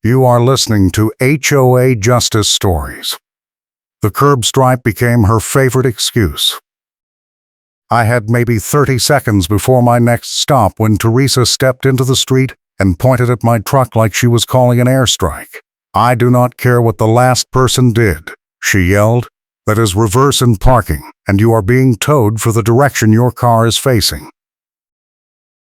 You are listening to HOA Justice Stories. The curb stripe became her favorite excuse. I had maybe 30 seconds before my next stop when Teresa stepped into the street and pointed at my truck like she was calling an airstrike. "I do not care what the last person did," she yelled. "That is reverse in parking, and you are being towed for the direction your car is facing."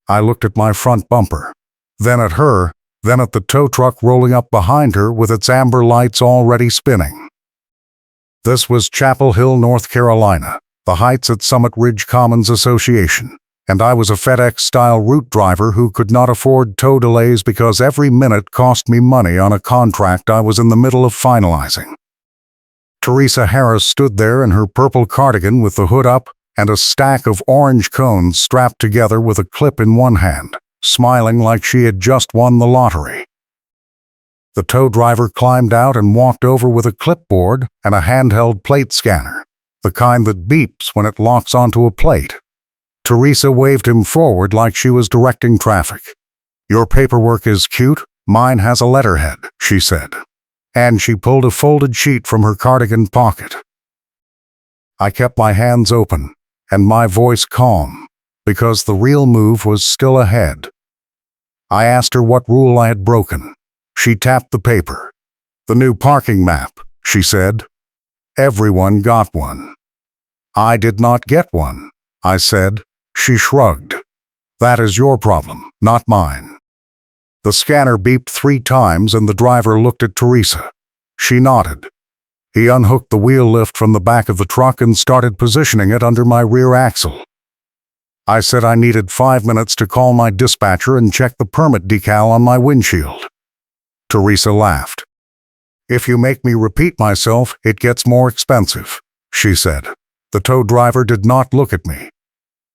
I looked at my front bumper, then at her, then at the tow truck rolling up behind her with its amber lights already spinning. This was Chapel Hill, North Carolina, the Heights at Summit Ridge Commons Association, and I was a FedEx-style route driver who could not afford tow delays because every minute cost me money on a contract I was in the middle of finalizing. Teresa Harris stood there in her purple cardigan with the hood up and a stack of orange cones strapped together with a clip in one hand, smiling like she had just won the lottery. The tow driver climbed out and walked over with a clipboard and a handheld plate scanner, the kind that beeps when it locks onto a plate. Teresa waved him forward like she was directing traffic. "Your paperwork is cute, mine has a letterhead," she said. And she pulled a folded sheet from her cardigan pocket. I kept my hands open and my voice calm, because the real move was still ahead. I asked her what rule I had broken. She tapped the paper. "The new parking map," she said. "Everyone got one." "I did not get one," I said. She shrugged. "That is your problem, not mine." The scanner beeped 3 times and the driver looked at Teresa. She nodded. He unhooked the wheel lift from the back of the truck and started positioning it under my rear axle. I said I needed 5 minutes to call my dispatcher and check the permit decal on my windshield. Teresa laughed. "If you make me repeat myself, it gets more expensive," she said. The tow driver did not look at me.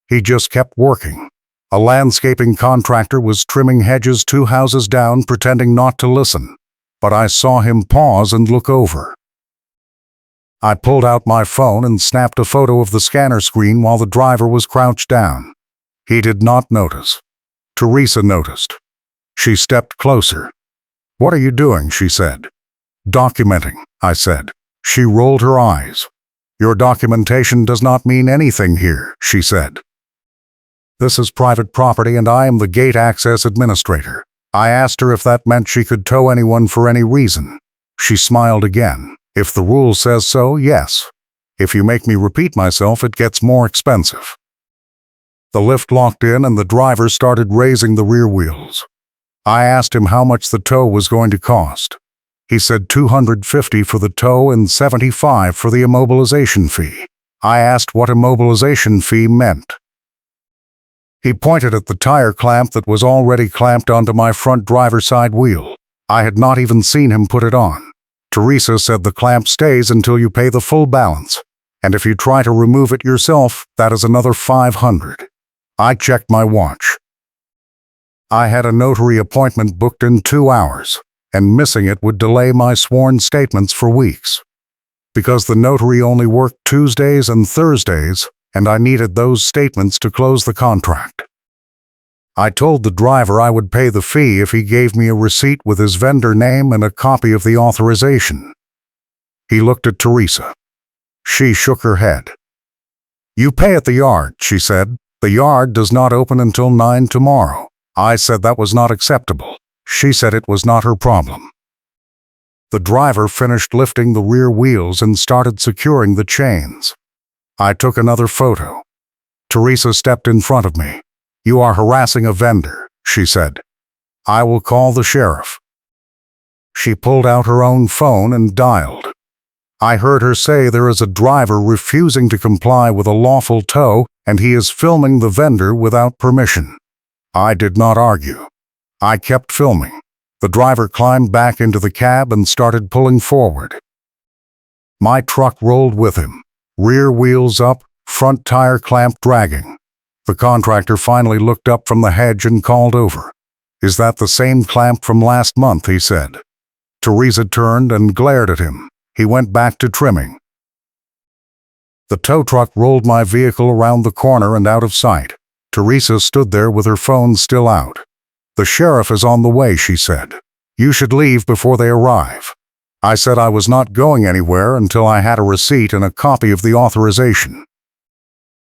He just kept working. A landscaping contractor was trimming hedges 2 houses down, pretending not to listen, but I saw him pause and look over. I pulled out my phone and snapped a photo of the scanner screen while the driver was crouched down. He did not notice. Teresa noticed. She stepped closer. "What are you doing?" she said. "Documenting," I said. She rolled her eyes. "Your documentation does not mean anything here," she said. "This is private property and I am the gate access administrator." I asked her if that meant she could tow anyone for any reason. She smiled again. "If the rule says so, yes. If you make me repeat myself, it gets more expensive." The lift locked in and the driver started raising the rear wheels. I asked him how much the tow was going to cost. He said $250 for the tow and $75 for the immobilization fee. I asked what immobilization fee meant. He pointed at the tire clamp that was already clamped onto my front driver's side wheel. I had not even seen him put it on. Teresa said the clamp stays until you pay the full balance, and if you try to remove it yourself, that is another $500. I checked my watch. I had a notary appointment booked in 2 hours, and missing it would delay my sworn statements for weeks. Because the notary only worked Tuesdays and Thursdays, and I needed those statements to close the contract. I told the driver I would pay the fee if he gave me a receipt with his vendor name and a copy of the authorization. He looked at Teresa. She shook her head. "You pay at the yard," she said. "The yard does not open until 9 tomorrow. I said that was not acceptable. She said it was not her problem. The driver finished lifting the rear wheels and started securing the chains. I took another photo. Teresa stepped in front of me. "You are harassing a vendor," she said. "I will call the sheriff." She pulled out her own phone and dialed. I heard her say there is a driver refusing to comply with a lawful tow and he is filming the vendor without permission. I did not argue. I kept filming. The driver climbed back into the cab and started pulling forward. My truck rolled with him, rear wheels up, front tire clamp dragging. The contractor finally looked up from the hedge and called over. "Is that the same clamp from last month?" he said. Teresa turned and glared at him. He went back to trimming. The tow truck rolled my vehicle around the corner and out of sight. Teresa stood there with her phone still out. "The sheriff is on the way," she said. "You should leave before they arrive." I said I was not going anywhere until I had a receipt and a copy of the authorization.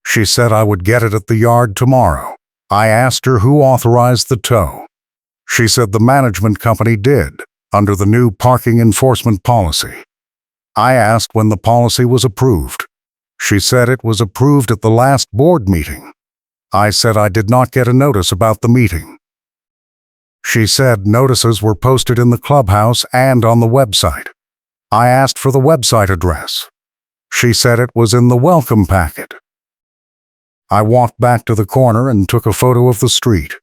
She said I would get it at the yard tomorrow. I asked her who authorized the tow. She said the management company did, under the new parking enforcement policy. I asked when the policy was approved. She said it was approved at the last board meeting. I said I did not get a notice about the meeting. She said notices were posted in the clubhouse and on the website. I asked for the website address. She said it was in the welcome packet. I walked back to the corner and took a photo of the street.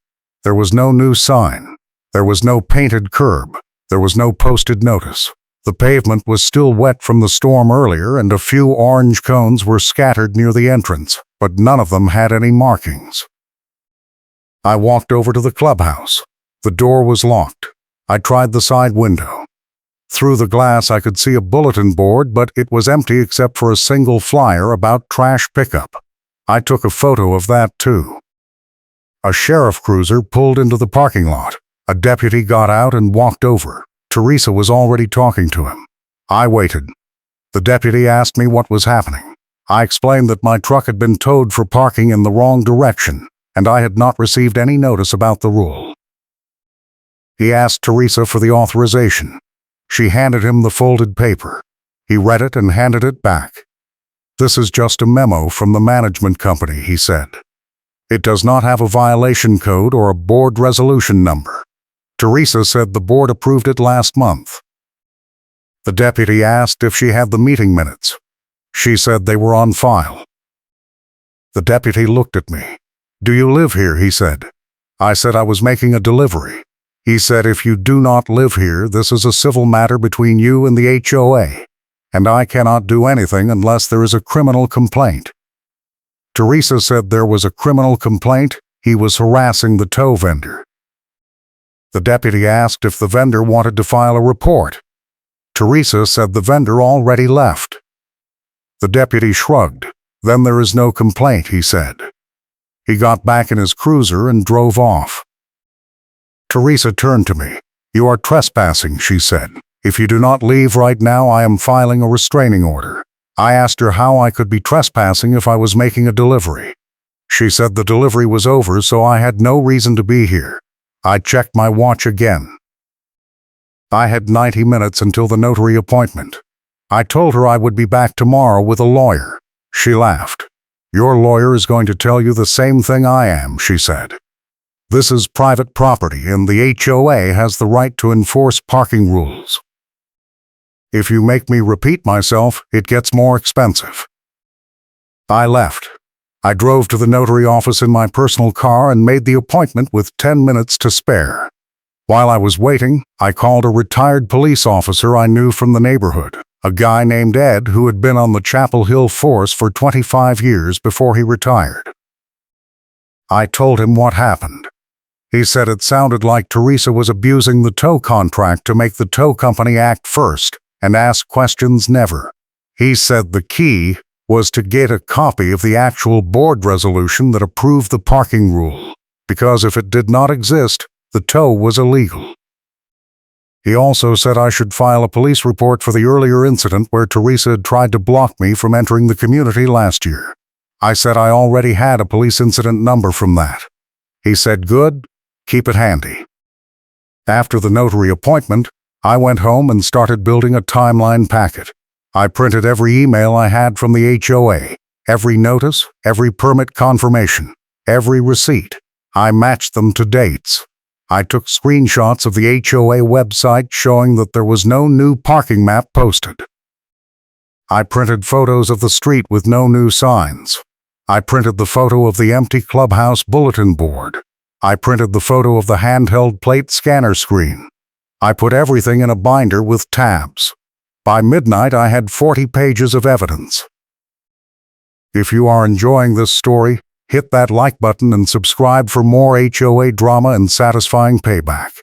There was no new sign. There was no painted curb. There was no posted notice. The pavement was still wet from the storm earlier, and a few orange cones were scattered near the entrance, but none of them had any markings. I walked over to the clubhouse. The door was locked. I tried the side window. Through the glass I could see a bulletin board, but it was empty except for a single flyer about trash pickup. I took a photo of that too. A sheriff cruiser pulled into the parking lot. A deputy got out and walked over. Teresa was already talking to him. I waited. The deputy asked me what was happening. I explained that my truck had been towed for parking in the wrong direction, and I had not received any notice about the rule. He asked Teresa for the authorization. She handed him the folded paper. He read it and handed it back. "This is just a memo from the management company," he said. "It does not have a violation code or a board resolution number." Teresa said the board approved it last month. The deputy asked if she had the meeting minutes. She said they were on file. The deputy looked at me. "Do you live here?" he said. I said I was making a delivery. He said, "If you do not live here, this is a civil matter between you and the HOA, and I cannot do anything unless there is a criminal complaint." Teresa said there was a criminal complaint. He was harassing the tow vendor. The deputy asked if the vendor wanted to file a report. Teresa said the vendor already left. The deputy shrugged. "Then there is no complaint," he said. He got back in his cruiser and drove off. Teresa turned to me. "You are trespassing," she said. "If you do not leave right now, I am filing a restraining order." I asked her how I could be trespassing if I was making a delivery. She said the delivery was over, so I had no reason to be here. I checked my watch again. I had 90 minutes until the notary appointment. I told her I would be back tomorrow with a lawyer. She laughed. "Your lawyer is going to tell you the same thing I am," she said. "This is private property, and the HOA has the right to enforce parking rules. If you make me repeat myself, it gets more expensive." I left. I drove to the notary office in my personal car and made the appointment with 10 minutes to spare. While I was waiting, I called a retired police officer I knew from the neighborhood, a guy named Ed who had been on the Chapel Hill force for 25 years before he retired. I told him what happened. He said it sounded like Teresa was abusing the tow contract to make the tow company act first and ask questions never. He said the key was to get a copy of the actual board resolution that approved the parking rule, because if it did not exist, the tow was illegal. He also said I should file a police report for the earlier incident where Teresa had tried to block me from entering the community last year. I said I already had a police incident number from that. He said, "Good, keep it handy." After the notary appointment, I went home and started building a timeline packet. I printed every email I had from the HOA, every notice, every permit confirmation, every receipt. I matched them to dates. I took screenshots of the HOA website showing that there was no new parking map posted. I printed photos of the street with no new signs. I printed the photo of the empty clubhouse bulletin board. I printed the photo of the handheld plate scanner screen. I put everything in a binder with tabs. By midnight, I had 40 pages of evidence. If you are enjoying this story, hit that like button and subscribe for more HOA drama and satisfying payback.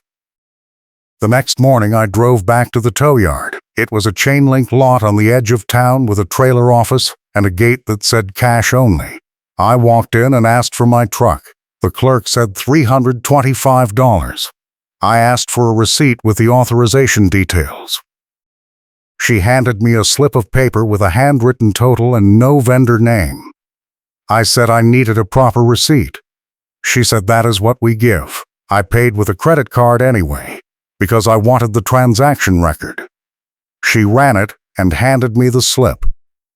The next morning, I drove back to the tow yard. It was a chain-link lot on the edge of town with a trailer office and a gate that said cash only. I walked in and asked for my truck. The clerk said $325. I asked for a receipt with the authorization details. She handed me a slip of paper with a handwritten total and no vendor name. I said I needed a proper receipt. She said that is what we give. I paid with a credit card anyway, because I wanted the transaction record. She ran it and handed me the slip.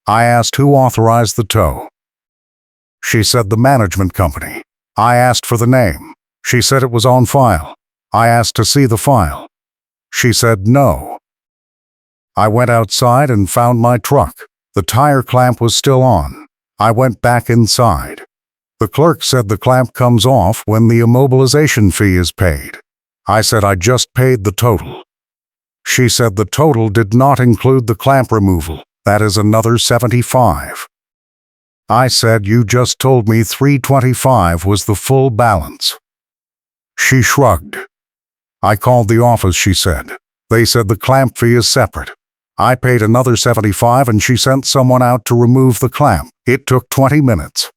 I asked who authorized the tow. She said the management company. I asked for the name. She said it was on file. I asked to see the file. She said no. I went outside and found my truck. The tire clamp was still on. I went back inside. The clerk said the clamp comes off when the immobilization fee is paid. I said I just paid the total. She said the total did not include the clamp removal. That is another $75. I said you just told me $325 was the full balance. She shrugged. I called the office, she said. They said the clamp fee is separate. I paid another $75 and she sent someone out to remove the clamp. It took 20 minutes.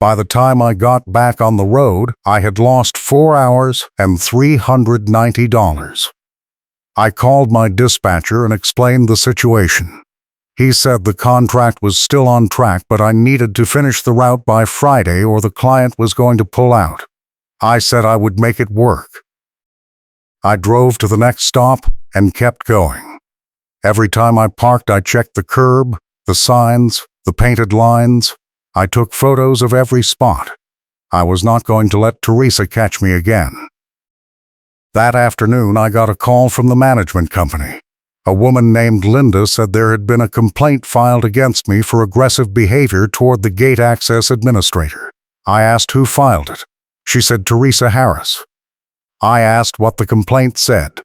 By the time I got back on the road, I had lost 4 hours and $390. I called my dispatcher and explained the situation. He said the contract was still on track, but I needed to finish the route by Friday or the client was going to pull out. I said I would make it work. I drove to the next stop and kept going. Every time I parked, I checked the curb, the signs, the painted lines. I took photos of every spot. I was not going to let Teresa catch me again. That afternoon, I got a call from the management company. A woman named Linda said there had been a complaint filed against me for aggressive behavior toward the gate access administrator. I asked who filed it. She said Teresa Harris. I asked what the complaint said.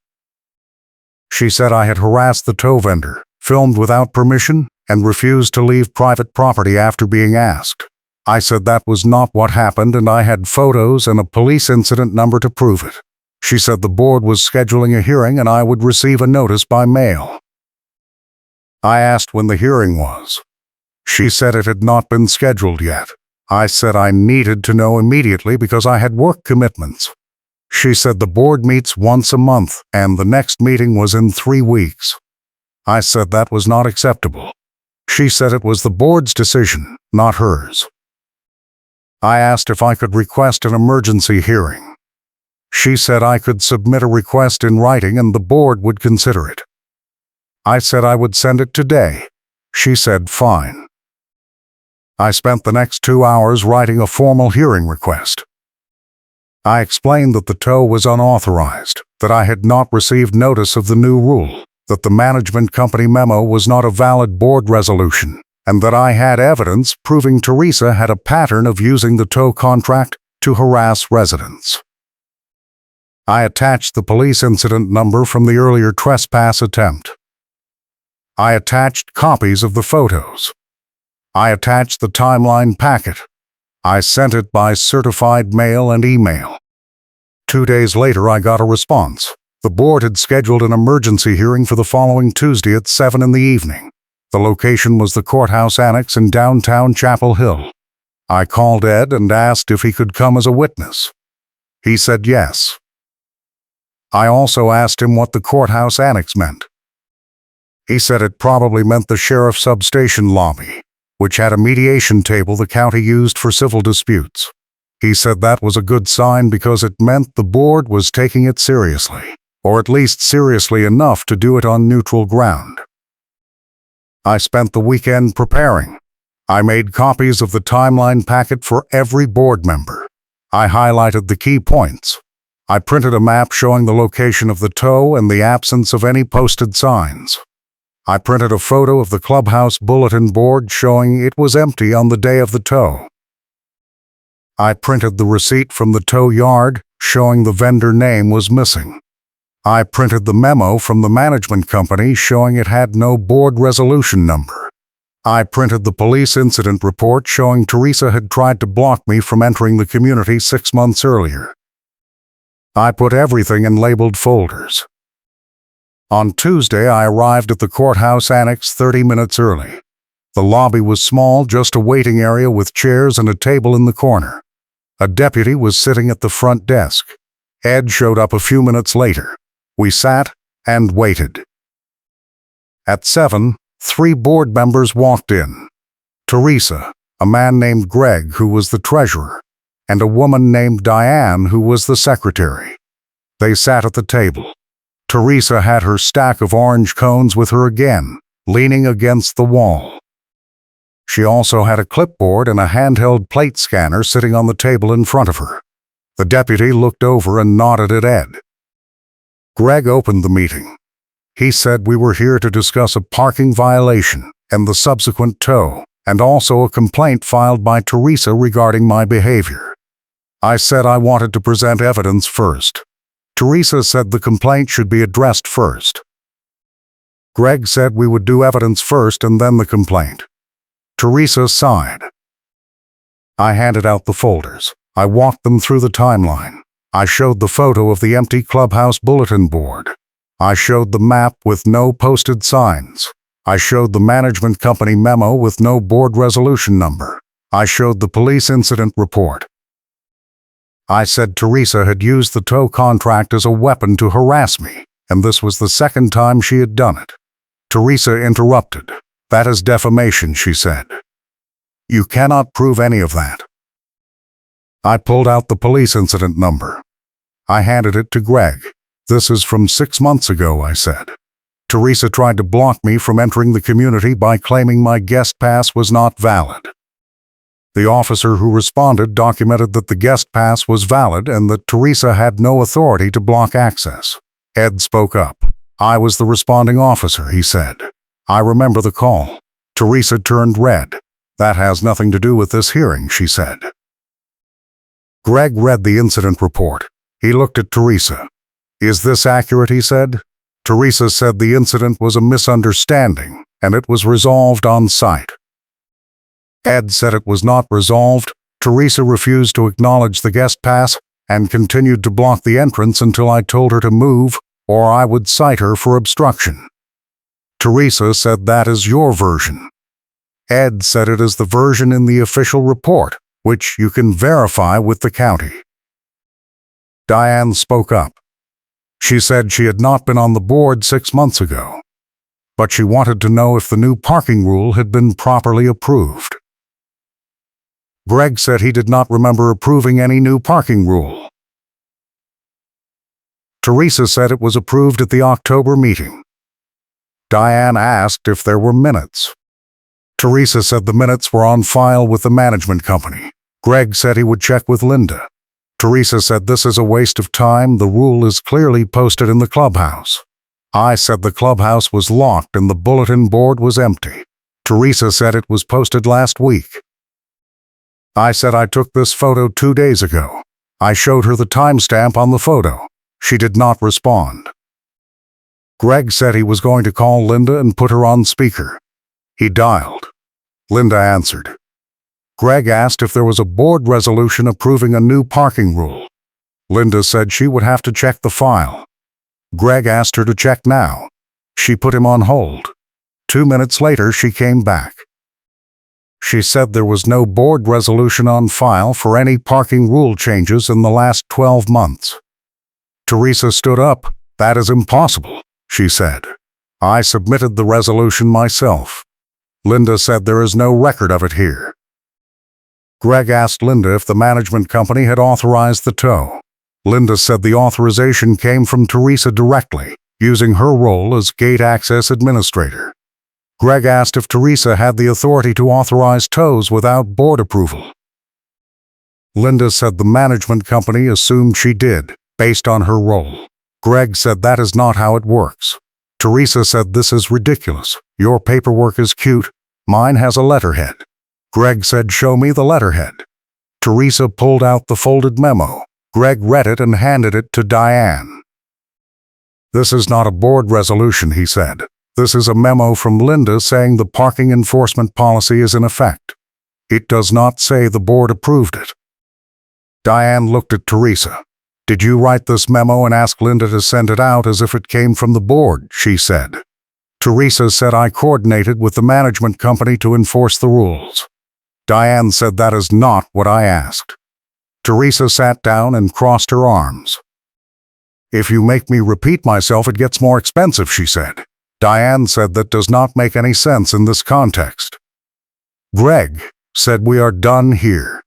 She said I had harassed the tow vendor, filmed without permission, and refused to leave private property after being asked. I said that was not what happened and I had photos and a police incident number to prove it. She said the board was scheduling a hearing and I would receive a notice by mail. I asked when the hearing was. She said it had not been scheduled yet. I said I needed to know immediately because I had work commitments. She said the board meets once a month and the next meeting was in 3 weeks. I said that was not acceptable. She said it was the board's decision, not hers. I asked if I could request an emergency hearing. She said I could submit a request in writing and the board would consider it. I said I would send it today. She said fine. I spent the next 2 hours writing a formal hearing request. I explained that the tow was unauthorized, that I had not received notice of the new rule, that the management company memo was not a valid board resolution, and that I had evidence proving Teresa had a pattern of using the tow contract to harass residents. I attached the police incident number from the earlier trespass attempt. I attached copies of the photos. I attached the timeline packet. I sent it by certified mail and email. 2 days later, I got a response. The board had scheduled an emergency hearing for the following Tuesday at 7 in the evening. The location was the courthouse annex in downtown Chapel Hill. I called Ed and asked if he could come as a witness. He said yes. I also asked him what the courthouse annex meant. He said it probably meant the sheriff's substation lobby, which had a mediation table the county used for civil disputes. He said that was a good sign because it meant the board was taking it seriously, or at least seriously enough to do it on neutral ground. I spent the weekend preparing. I made copies of the timeline packet for every board member. I highlighted the key points. I printed a map showing the location of the tow and the absence of any posted signs. I printed a photo of the clubhouse bulletin board showing it was empty on the day of the tow. I printed the receipt from the tow yard showing the vendor name was missing. I printed the memo from the management company showing it had no board resolution number. I printed the police incident report showing Teresa had tried to block me from entering the community 6 months earlier. I put everything in labeled folders. On Tuesday, I arrived at the courthouse annex 30 minutes early. The lobby was small, just a waiting area with chairs and a table in the corner. A deputy was sitting at the front desk. Ed showed up a few minutes later. We sat and waited. At 7, 3 board members walked in. Teresa, a man named Greg who was the treasurer, and a woman named Diane who was the secretary. They sat at the table. Teresa had her stack of orange cones with her again, leaning against the wall. She also had a clipboard and a handheld plate scanner sitting on the table in front of her. The deputy looked over and nodded at Ed. Greg opened the meeting. He said we were here to discuss a parking violation and the subsequent tow, and also a complaint filed by Teresa regarding my behavior. I said I wanted to present evidence first. Teresa said the complaint should be addressed first. Greg said we would do evidence first and then the complaint. Teresa sighed. I handed out the folders. I walked them through the timeline. I showed the photo of the empty clubhouse bulletin board. I showed the map with no posted signs. I showed the management company memo with no board resolution number. I showed the police incident report. I said Teresa had used the tow contract as a weapon to harass me, and this was the second time she had done it. Teresa interrupted. That is defamation, she said. You cannot prove any of that. I pulled out the police incident number. I handed it to Greg. This is from 6 months ago, I said. Teresa tried to block me from entering the community by claiming my guest pass was not valid. The officer who responded documented that the guest pass was valid and that Teresa had no authority to block access. Ed spoke up. I was the responding officer, he said. I remember the call. Teresa turned red. That has nothing to do with this hearing, she said. Greg read the incident report. He looked at Teresa. Is this accurate, he said. Teresa said the incident was a misunderstanding and it was resolved on site. Ed said it was not resolved. Teresa refused to acknowledge the guest pass and continued to block the entrance until I told her to move or I would cite her for obstruction. Teresa said that is your version. Ed said it is the version in the official report, which you can verify with the county. Diane spoke up. She said she had not been on the board 6 months ago, but she wanted to know if the new parking rule had been properly approved. Greg said he did not remember approving any new parking rule. Teresa said it was approved at the October meeting. Diane asked if there were minutes. Teresa said the minutes were on file with the management company. Greg said he would check with Linda. Teresa said this is a waste of time, the rule is clearly posted in the clubhouse. I said the clubhouse was locked and the bulletin board was empty. Teresa said it was posted last week. I said I took this photo 2 days ago. I showed her the timestamp on the photo. She did not respond. Greg said he was going to call Linda and put her on speaker. He dialed. Linda answered. Greg asked if there was a board resolution approving a new parking rule. Linda said she would have to check the file. Greg asked her to check now. She put him on hold. 2 minutes later, she came back. She said there was no board resolution on file for any parking rule changes in the last 12 months. Teresa stood up. That is impossible, she said. I submitted the resolution myself. Linda said there is no record of it here. Greg asked Linda if the management company had authorized the tow. Linda said the authorization came from Teresa directly, using her role as gate access administrator. Greg asked if Teresa had the authority to authorize tows without board approval. Linda said the management company assumed she did, based on her role. Greg said that is not how it works. Teresa said this is ridiculous. Your paperwork is cute. Mine has a letterhead. Greg said show me the letterhead. Teresa pulled out the folded memo. Greg read it and handed it to Diane. This is not a board resolution, he said. This is a memo from Linda saying the parking enforcement policy is in effect. It does not say the board approved it. Diane looked at Teresa. Did you write this memo and ask Linda to send it out as if it came from the board, she said. Teresa said I coordinated with the management company to enforce the rules. Diane said that is not what I asked. Teresa sat down and crossed her arms. If you make me repeat myself, it gets more expensive, she said. Diane said that does not make any sense in this context. Greg said we are done here.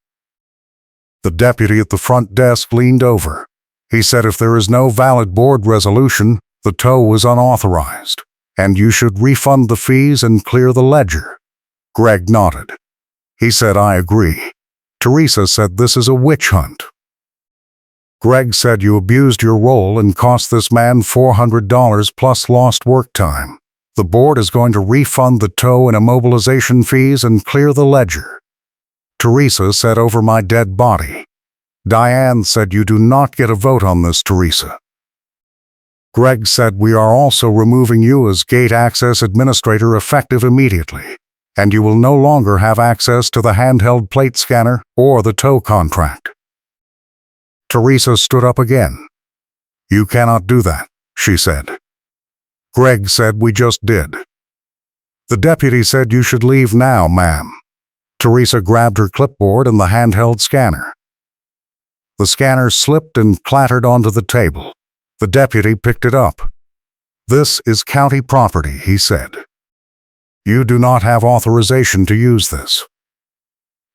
The deputy at the front desk leaned over. He said if there is no valid board resolution, the tow was unauthorized, and you should refund the fees and clear the ledger. Greg nodded. He said, I agree. Teresa said this is a witch hunt. Greg said you abused your role and cost this man $400 plus lost work time. The board is going to refund the tow and immobilization fees and clear the ledger. Teresa said over my dead body. Diane said you do not get a vote on this, Teresa. Greg said we are also removing you as gate access administrator effective immediately, and you will no longer have access to the handheld plate scanner or the tow contract. Teresa stood up again. You cannot do that, she said. Greg said we just did. The deputy said you should leave now, ma'am. Teresa grabbed her clipboard and the handheld scanner. The scanner slipped and clattered onto the table. The deputy picked it up. This is county property, he said. You do not have authorization to use this.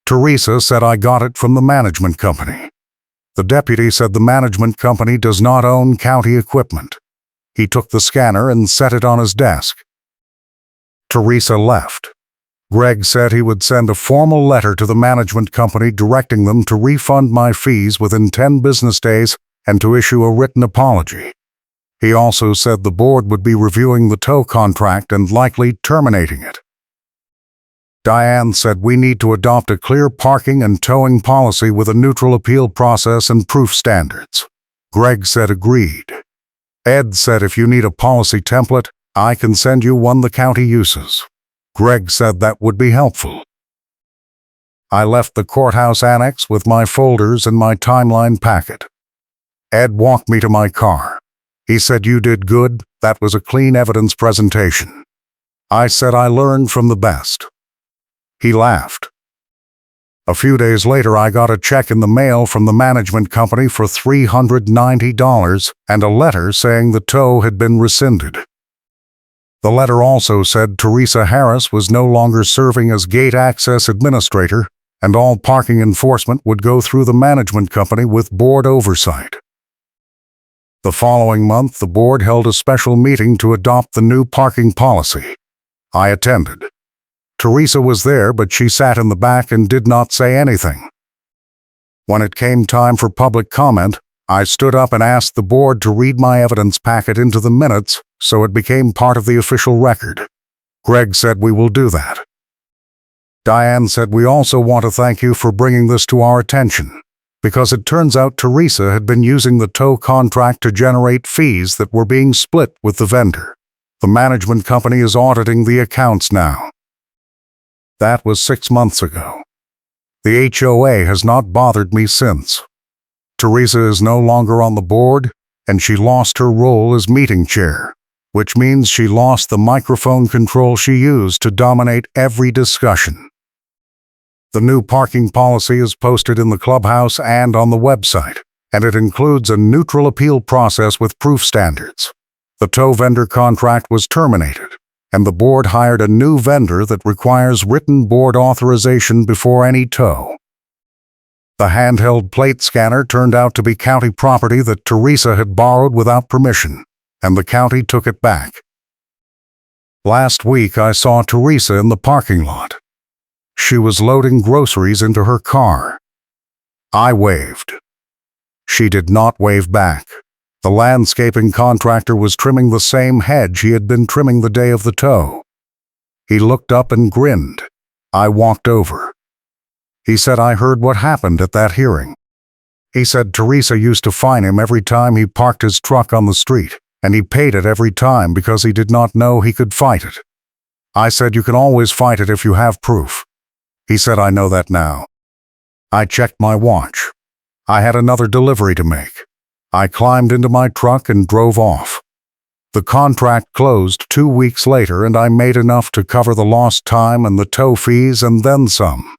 Teresa said I got it from the management company. The deputy said the management company does not own county equipment. He took the scanner and set it on his desk. Teresa left. Greg said he would send a formal letter to the management company directing them to refund my fees within 10 business days and to issue a written apology. He also said the board would be reviewing the tow contract and likely terminating it. Diane said we need to adopt a clear parking and towing policy with a neutral appeal process and proof standards. Greg said agreed. Ed said if you need a policy template, I can send you one the county uses. Greg said that would be helpful. I left the courthouse annex with my folders and my timeline packet. Ed walked me to my car. He said you did good, that was a clean evidence presentation. I said I learned from the best. He laughed. A few days later, I got a check in the mail from the management company for $390 and a letter saying the tow had been rescinded. The letter also said Teresa Harris was no longer serving as gate access administrator and all parking enforcement would go through the management company with board oversight. The following month, the board held a special meeting to adopt the new parking policy. I attended. Teresa was there, but she sat in the back and did not say anything. When it came time for public comment, I stood up and asked the board to read my evidence packet into the minutes so it became part of the official record. Greg said we will do that. Diane said we also want to thank you for bringing this to our attention, because it turns out Teresa had been using the tow contract to generate fees that were being split with the vendor. The management company is auditing the accounts now. That was 6 months ago. The HOA has not bothered me since. Teresa is no longer on the board, and she lost her role as meeting chair, which means she lost the microphone control she used to dominate every discussion. The new parking policy is posted in the clubhouse and on the website, and it includes a neutral appeal process with proof standards. The tow vendor contract was terminated, and the board hired a new vendor that requires written board authorization before any tow. The handheld plate scanner turned out to be county property that Teresa had borrowed without permission, and the county took it back. Last week I saw Teresa in the parking lot. She was loading groceries into her car. I waved. She did not wave back. The landscaping contractor was trimming the same hedge he had been trimming the day of the tow. He looked up and grinned. I walked over. He said I heard what happened at that hearing. He said Teresa used to fine him every time he parked his truck on the street, and he paid it every time because he did not know he could fight it. I said you can always fight it if you have proof. He said I know that now. I checked my watch. I had another delivery to make. I climbed into my truck and drove off. The contract closed 2 weeks later, and I made enough to cover the lost time and the tow fees and then some.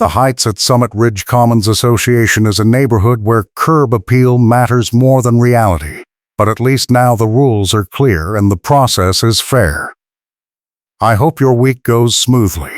The Heights at Summit Ridge Commons Association is a neighborhood where curb appeal matters more than reality, but at least now the rules are clear and the process is fair. I hope your week goes smoothly.